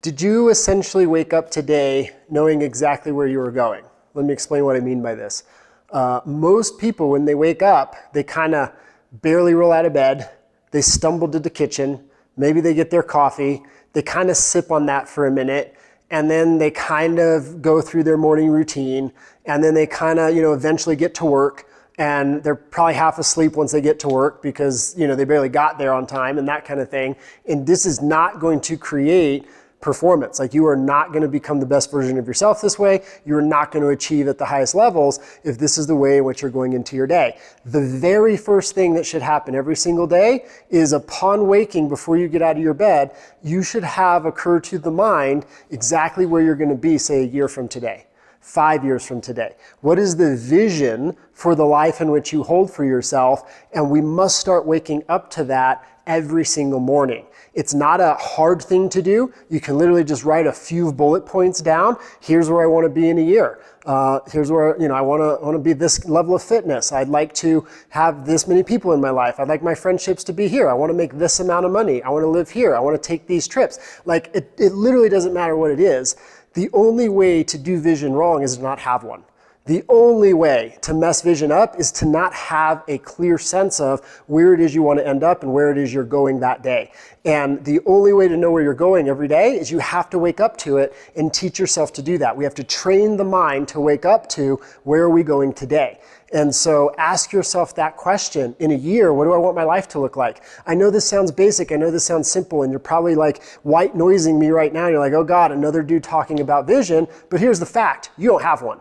Did you essentially wake up today knowing exactly where you were going? Let me explain what I mean by this. Most people, when they wake up, they kind of barely roll out of bed, they stumble to the kitchen, maybe they get their coffee, they kind of sip on that for a minute, and then they kind of go through their morning routine, and then they kind of, eventually get to work, and they're probably half asleep once they get to work because, they barely got there on time and that kind of thing. And this is not going to create performance. Like, you are not going to become the best version of yourself this way. You're not going to achieve at the highest levels if this is the way in which you're going into your day. The very first thing that should happen every single day is, upon waking, before you get out of your bed, you should have occur to the mind exactly where you're going to be, say, a year from today. 5 years from today. What is the vision for the life in which you hold for yourself? And we must start waking up to that every single morning. It's not a hard thing to do. You can literally just write a few bullet points down. Here's where I want to be in a year. Here's where, I want to be this level of fitness. I'd like to have this many people in my life. I'd like my friendships to be here. I want to make this amount of money. I want to live here. I want to take these trips. Like, it literally doesn't matter what it is. The only way to do vision wrong is to not have one. The only way to mess vision up is to not have a clear sense of where it is you want to end up and where it is you're going that day. And the only way to know where you're going every day is you have to wake up to it and teach yourself to do that. We have to train the mind to wake up to, where are we going today? And so ask yourself that question. In a year, what do I want my life to look like? I know this sounds basic. I know this sounds simple. And you're probably like white noising me right now. You're like, oh God, another dude talking about vision. But here's the fact. You don't have one.